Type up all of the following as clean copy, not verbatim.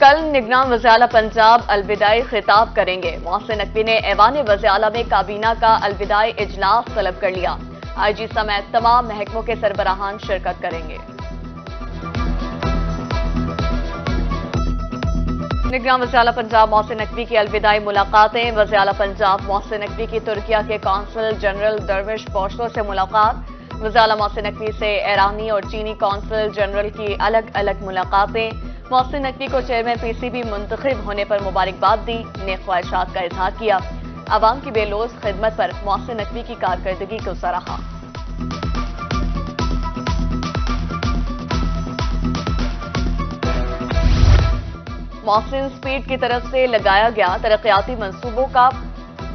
کل نگران وزیر اعلیٰ پنجاب الوداعی خطاب کریں گے۔ محسن نقوی نے ایوان وزیر اعلیٰ میں کابینہ کا الوداعی اجلاس طلب کر لیا۔ آئی جی سمیت تمام محکموں کے سربراہان شرکت کریں گے۔ نگران وزیر اعلیٰ پنجاب محسن نقوی کی الوداعی ملاقاتیں۔ وزیر اعلیٰ پنجاب محسن نقوی کی ترکیہ کے قونصل جنرل درویش پوشتو سے ملاقات۔ وزیر اعلیٰ محسن نقوی سے ایرانی اور چینی قونصل جنرل کی الگ الگ ملاقاتیں۔ محسن نقوی کو چیئرمین پی سی بی منتخب ہونے پر مبارکباد دی، نیک خواہشات کا اظہار کیا۔ عوام کی بے لوث خدمت پر محسن نقوی کی کارکردگی کو سراہا۔ محسن سپیڈ کی طرف سے لگایا گیا ترقیاتی منصوبوں کا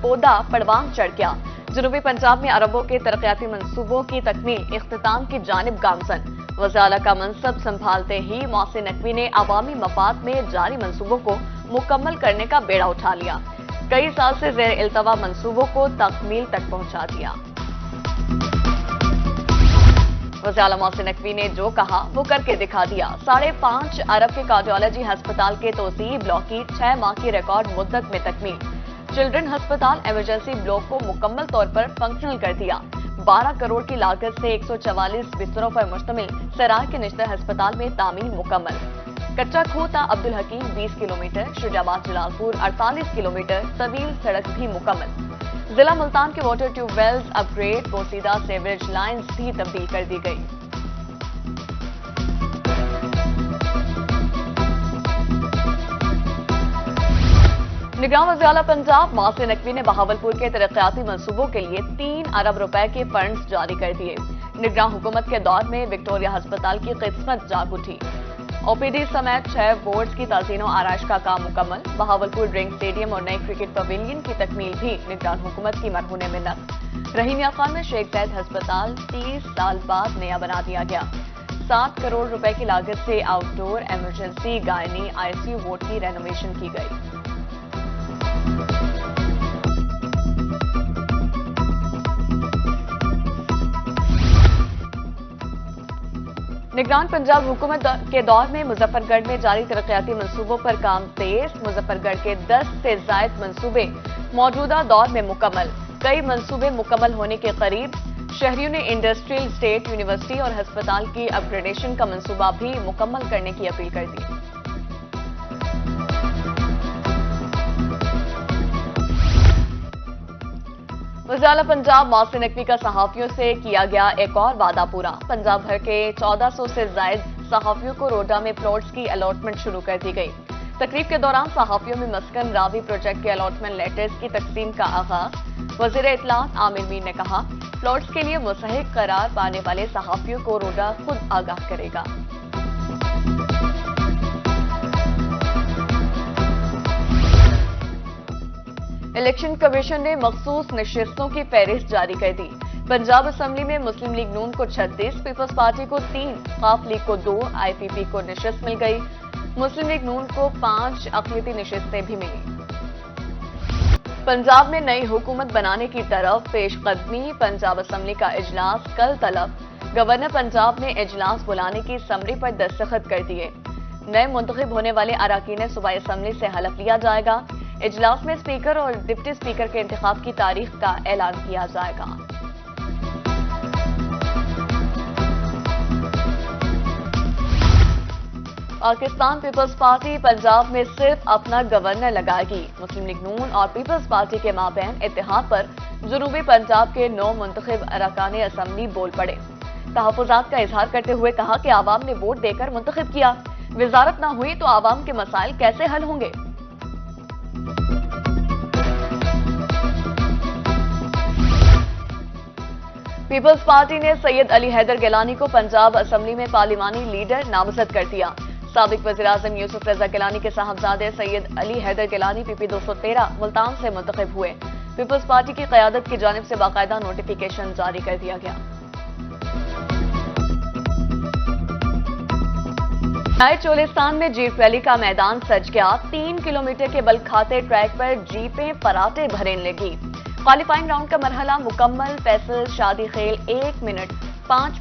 پودا پڑوان چڑھ گیا۔ جنوبی پنجاب میں اربوں کے ترقیاتی منصوبوں کی تکمیل اختتام کی جانب گامزن۔ وزیر اعلیٰ کا منصب سنبھالتے ہی محسن نقوی نے عوامی مفاد میں جاری منصوبوں کو مکمل کرنے کا بیڑا اٹھا لیا۔ کئی سال سے زیر التوا منصوبوں کو تکمیل تک پہنچا دیا۔ وزیر اعلیٰ محسن نقوی نے جو کہا وہ کر کے دکھا دیا۔ 5.5 ارب کے کارڈیالوجی ہسپتال کے توسیعی بلاک کی 6 ماہ کی ریکارڈ مدت میں تکمیل۔ چلڈرن ہسپتال ایمرجنسی بلاک کو مکمل طور پر فنکشنل کر دیا۔ 12 کروڑ کی لاگت سے 144 بستروں پر مشتمل سرائے کے نشتر ہسپتال میں تعمیر مکمل۔ کچا کھو تا عبدالحکیم 20 کلومیٹر، شجاع آباد جلال پور 48 کلومیٹر طویل سڑک بھی مکمل۔ ضلع ملتان کے واٹر ٹیوب ویلز اپ گریڈ، پوسیدہ سیوریج لائنز بھی تبدیل کر دی گئی۔ نگران وزیر اعلیٰ پنجاب محسن نقوی نے بہاولپور کے ترقیاتی منصوبوں کے لیے 3 ارب روپے کے فنڈز جاری کر دیے۔ نگران حکومت کے دور میں وکٹوریہ ہسپتال کی قسمت جاگ اٹھی۔ او پی ڈی سمیت 6 وارڈز کی تعزین و آرائش کا کام مکمل۔ بہاولپور ڈرنک اسٹیڈیم اور نئی کرکٹ پویلین کی تکمیل بھی نگران حکومت کی مرہون منت۔ رحیم یاخان میں شیخ زاید ہسپتال 30 سال بعد نیا بنا دیا گیا۔ 7 کروڑ روپے کی لاگت سے outdoor emergency gynae I C U ward کی رینوویشن کی گئی۔ نگران پنجاب حکومت کے دور میں مظفر گڑھ میں جاری ترقیاتی منصوبوں پر کام تیز۔ مظفر گڑھ کے 10 سے زائد منصوبے موجودہ دور میں مکمل، کئی منصوبے مکمل ہونے کے قریب۔ شہریوں نے انڈسٹریل اسٹیٹ یونیورسٹی اور ہسپتال کی اپ گریڈیشن کا منصوبہ بھی مکمل کرنے کی اپیل کر دی۔ وزیر اعلیٰ پنجاب محسن نقوی کا صحافیوں سے کیا گیا ایک اور وعدہ پورا۔ پنجاب بھر کے 1400 سے زائد صحافیوں کو روڈا میں پلاٹس کی الاٹمنٹ شروع کر دی گئی۔ تقریب کے دوران صحافیوں میں مسکن راوی پروجیکٹ کے الاٹمنٹ لیٹرز کی تقسیم کا آغاز۔ وزیر اطلاعات عامر میر نے کہا، پلاٹس کے لیے مستحق قرار پانے والے صحافیوں کو روڈا خود آگاہ کرے گا۔ الیکشن کمیشن نے مخصوص نشستوں کی فہرست جاری کر دی۔ پنجاب اسمبلی میں مسلم لیگ نون کو 36، پیپلز پارٹی کو 3، خاف لیگ کو 2، آئی پی پی کو نشست مل گئی۔ مسلم لیگ نون کو 5 اقلیتی نشستیں بھی ملی۔ پنجاب میں نئی حکومت بنانے کی طرف پیش قدمی۔ پنجاب اسمبلی کا اجلاس کل طلب۔ گورنر پنجاب نے اجلاس بلانے کی سمری پر دستخط کر دیے۔ نئے منتخب ہونے والے اراکین صوبائی اسمبلی سے حلف لیا جائے گا۔ اجلاس میں اسپیکر اور ڈپٹی اسپیکر کے انتخاب کی تاریخ کا اعلان کیا جائے گا۔ پاکستان پیپلز پارٹی پنجاب میں صرف اپنا گورنر لگائے گی۔ مسلم لیگ نون اور پیپلز پارٹی کے مابین اتحاد پر جنوبی پنجاب کے 9 منتخب اراکین اسمبلی بول پڑے۔ تحفظات کا اظہار کرتے ہوئے کہا کہ عوام نے ووٹ دے کر منتخب کیا، وزارت نہ ہوئی تو عوام کے مسائل کیسے حل ہوں گے؟ پیپلز پارٹی نے سید علی حیدر گیلانی کو پنجاب اسمبلی میں پارلیمانی لیڈر نامزد کر دیا۔ سابق وزیراعظم یوسف رضا گیلانی کے صاحبزادے سید علی حیدر گیلانی پی پی 213 ملتان سے منتخب ہوئے۔ پیپلز پارٹی کی قیادت کی جانب سے باقاعدہ نوٹیفیکیشن جاری کر دیا گیا۔ نئے چولستان میں جیپ ریلی کا میدان سج گیا۔ 3 کلومیٹر کے بل کھاتے ٹریک پر جیپیں فراٹے بھرنے لگی۔ کوالیفائنگ راؤنڈ کا مرحلہ مکمل۔ فیصل شادی خیل 1 منٹ 5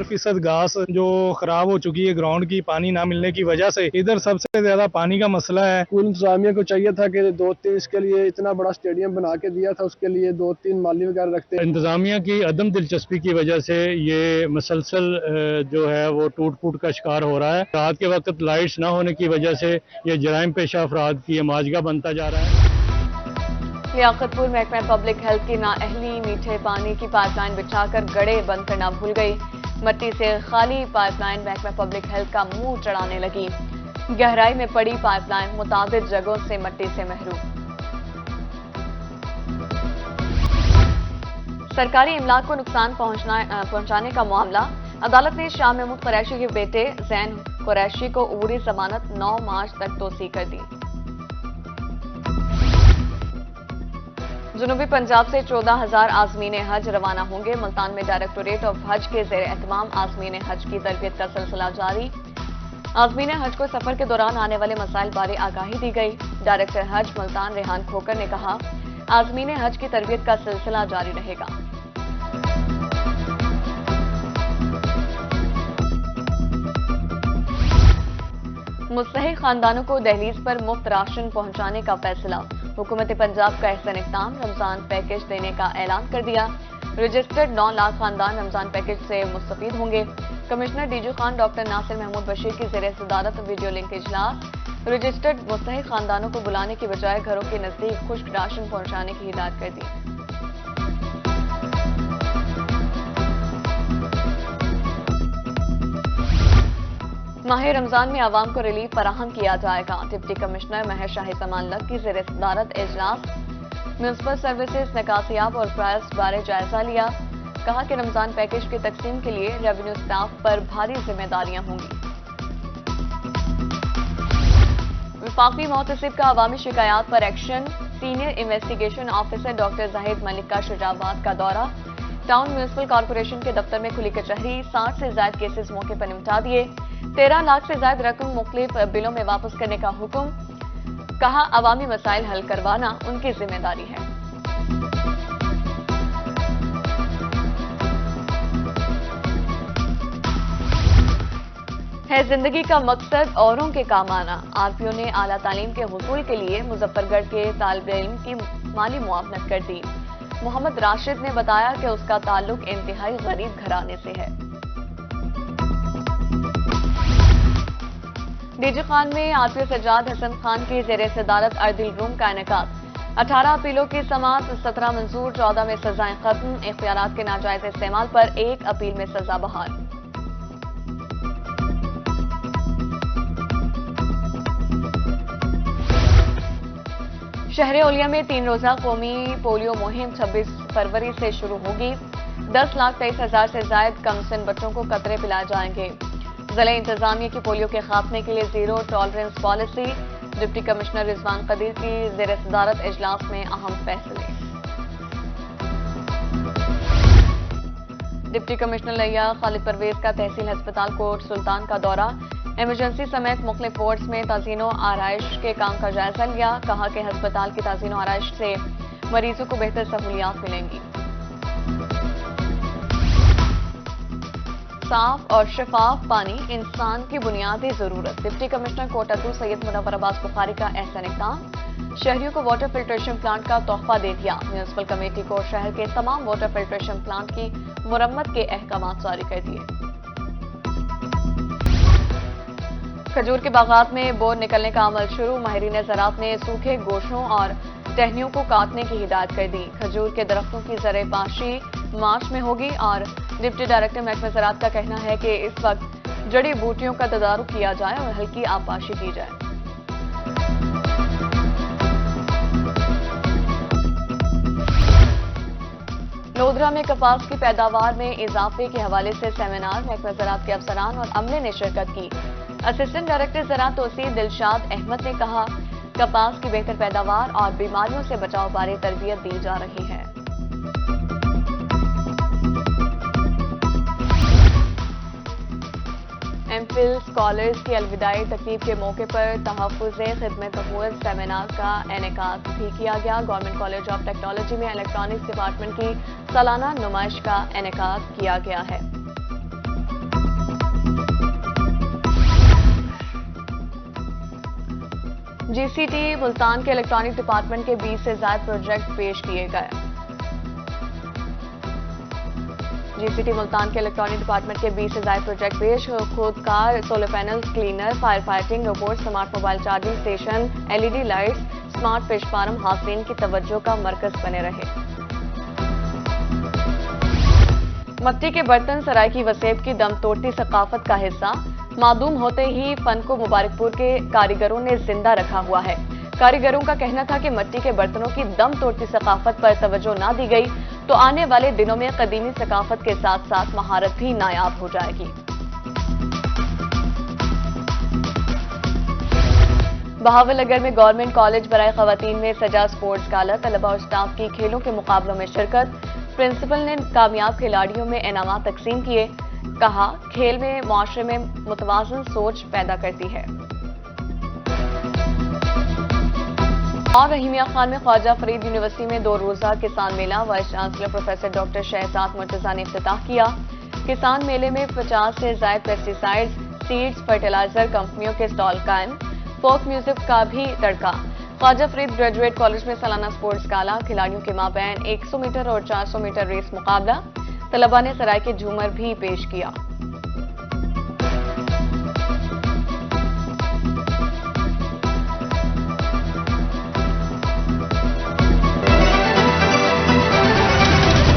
70% گھاس جو خراب ہو چکی ہے گراؤنڈ کی پانی نہ ملنے کی وجہ سے. ادھر سب سے زیادہ پانی کا مسئلہ ہے. اسکول انتظامیہ کو چاہیے تھا کہ 2-3 اس کے لیے اتنا بڑا اسٹیڈیم بنا کے دیا تھا, اس کے لیے 2-3 مالی وغیرہ رکھتے. انتظامیہ کی عدم دلچسپی کی وجہ سے یہ مسلسل جو ہے وہ ٹوٹ پھوٹ کا شکار ہو رہا ہے. رات کے وقت لائٹس نہ ہونے کی وجہ سے یہ جرائم پیشہ افراد کی ماجگہ بنتا جا رہا ہے. لیاقت پور محکمہ پبلک ہیلتھ کی نااہلی میٹھے پانی کی پائپ لائن بچھا کر گڑے بند کرنا بھول گئی. مٹی سے خالی پائپ لائن محکمہ پبلک ہیلتھ کا منہ چڑھانے لگی. گہرائی میں پڑی پائپ لائن متعدد جگہوں سے مٹی سے محروم. سرکاری املاک کو نقصان پہنچانے کا معاملہ. عدالت نے شاہ محمود قریشی کے بیٹے زین قریشی کو عبوری ضمانت 9 مارچ تک توسیع کر دی. جنوبی پنجاب سے 14,000 عازمین حج روانہ ہوں گے. ملتان میں ڈائریکٹوریٹ آف حج کے زیر اہتمام عازمین حج کی تربیت کا سلسلہ جاری. عازمین حج کو سفر کے دوران آنے والے مسائل بارے آگاہی دی گئی. ڈائریکٹر حج ملتان ریحان کھوکر نے کہا عازمین حج کی تربیت کا سلسلہ جاری رہے گا. مستحق خاندانوں کو دہلیز پر مفت راشن پہنچانے کا فیصلہ. حکومت پنجاب کا احسن اقدام رمضان پیکج دینے کا اعلان کر دیا. رجسٹرڈ 9 لاکھ خاندان رمضان پیکج سے مستفید ہوں گے. Commissioner D G Khan doctor Nasir Mahmood Bashir کی زیر صدارت ویڈیو لنک اجلاس. رجسٹرڈ مستحق خاندانوں کو بلانے کی بجائے گھروں کے نزدیک خشک راشن پہنچانے کی ہدایت کر دی. ماہ رمضان میں عوام کو ریلیف فراہم کیا جائے گا. ڈپٹی کمشنر مہر شاہی سمان لک کی زیر صدارت اجلاس. میونسپل سروسز نکاسیاب اور پرائز بارے جائزہ لیا. کہا کہ رمضان پیکج کی تقسیم کے لیے ریونیو سٹاف پر بھاری ذمہ داریاں ہوں گی. وفاقی محتسب کا عوامی شکایات پر action. Senior investigation officer doctor Zahid Malik کا شجاعت کا دورہ. ٹاؤن میونسپل کارپوریشن کے دفتر میں کھلی کچہری. 60 سے زائد کیسز موقع پر نمٹا دیے. 13 لاکھ سے زائد رقم مختلف بلوں میں واپس کرنے کا حکم. کہا عوامی مسائل حل کروانا ان کی ذمہ داری ہے. زندگی کا مقصد اوروں کے کام آنا. آر پی او نے اعلیٰ تعلیم کے حصول کے لیے مظفر گڑھ کے طالب علم کی مالی معاونت کر دی. محمد راشد نے بتایا کہ اس کا تعلق انتہائی غریب گھرانے سے ہے. ڈی جی خان میں آر پی او سجاد حسن خان کی زیر صدارت اردل روم کا انعقاد. 18 اپیلوں کی سماعت. 17 منظور. 14 میں سزائیں ختم. اختیارات کے ناجائز استعمال پر 1 اپیل میں سزا بحال. شہر اولیا میں 3 روزہ قومی پولیو مہم 26 فروری سے شروع ہوگی. 10,23,000 سے زائد کم سن بچوں کو قطرے پلائے جائیں گے. ضلع انتظامیہ کی پولیو کے خاتمے کے لیے zero tolerance policy. Deputy commissioner Rizwan Qadeer کی زیر صدارت اجلاس میں اہم فیصلے. ڈپٹی کمشنر لیا خالد پرویز کا تحصیل ہسپتال کوٹ سلطان کا دورہ. ایمرجنسی سمیت مختلف وارڈز میں تعزین و آرائش کے کام کا جائزہ لیا. کہا کہ ہسپتال کی تعزین و آرائش سے مریضوں کو بہتر سہولیات ملیں گی. صاف اور شفاف پانی انسان کی بنیادی ضرورت. ڈپٹی کمشنر کوٹہ 2 سید منور عباس بخاری کا احسن اقدام. شہریوں کو واٹر فلٹریشن پلانٹ کا تحفہ دے دیا. میونسپل کمیٹی کو شہر کے تمام واٹر فلٹریشن پلانٹ کی مرمت کے احکامات جاری کر دیے. کھجور کے باغات میں بور نکلنے کا عمل شروع. ماہرین زراعت نے سوکھے گوشوں اور ٹہنیوں کو کاٹنے کی ہدایت کر دی. کھجور کے درختوں کی زرع پاشی مارچ میں ہوگی اور ڈپٹی ڈائریکٹر محکمہ زراعت کا کہنا ہے کہ اس وقت جڑی بوٹیوں کا تدارک کیا جائے اور ہلکی آبپاشی کی جائے. لودھرا میں کپاس کی پیداوار میں اضافے کے حوالے سے سیمینار. محکمہ زراعت کے افسران اور عملے نے شرکت کی. اسسٹنٹ ڈائریکٹر زراعت توسیع دلشاد احمد نے کہا کپاس کی بہتر پیداوار اور بیماریوں سے بچاؤ بارے تربیت دی جا رہی ہے. ایم فل اسکالرز کی الوداعی تقریب کے موقع پر تحفظ خدمت حقوق سیمینار کا انعقاد بھی کیا گیا. گورنمنٹ کالج آف ٹیکنالوجی میں الیکٹرانکس ڈپارٹمنٹ کی سالانہ نمائش کا انعقاد کیا گیا ہے. جی سی ٹی ملتان کے الیکٹرانک ڈپارٹمنٹ کے 20 سے زائد پروجیکٹ پیش کیے گئے۔ جی سی ٹی ملتان کے الیکٹرانک ڈپارٹمنٹ کے 20 سے زائد پروجیکٹ پیش، خودکار solar panels, cleaner, fire fighting robot, smart mobile charging station, LED lights, smart fish farm حاصلین کی توجہ کا مرکز بنے رہے۔ مٹی کے برتن سرائیکی وسیب کی دم توڑتی ثقافت کا حصہ، معدوم ہوتے ہی فن کو مبارک پور کے کاریگروں نے زندہ رکھا ہوا ہے۔ کاریگروں کا کہنا تھا کہ مٹی کے برتنوں کی دم توڑتی ثقافت پر توجہ نہ دی گئی تو آنے والے دنوں میں قدیمی ثقافت کے ساتھ ساتھ مہارت بھی نایاب ہو جائے گی۔ بہاول نگر میں گورنمنٹ کالج برائے خواتین میں سجا سپورٹس گالا، طلبہ اور اسٹاف کی کھیلوں کے مقابلوں میں شرکت، پرنسپل نے کامیاب کھلاڑیوں میں انعامات تقسیم کیے، کہا کھیل میں معاشرے میں متوازن سوچ پیدا کرتی ہے۔ اور رحیمیہ خان میں خواجہ فرید یونیورسٹی میں 2 روزہ کسان میلہ، vice chancellor professor doctor Shahzad Murtaza نے افتتاح کیا۔ کسان میلے میں 50 سے زائد پیسٹی سائیڈز، سیڈز، فرٹیلائزر کمپنیوں کے اسٹال قائم، فوک میوزک کا بھی تڑکا۔ خواجہ فرید گریجویٹ کالج میں سالانہ سپورٹس گالا، کھلاڑیوں کے مابین 100 میٹر اور 400 میٹر ریس مقابلہ، طلبہ نے سرائیکی جھومر بھی پیش کیا۔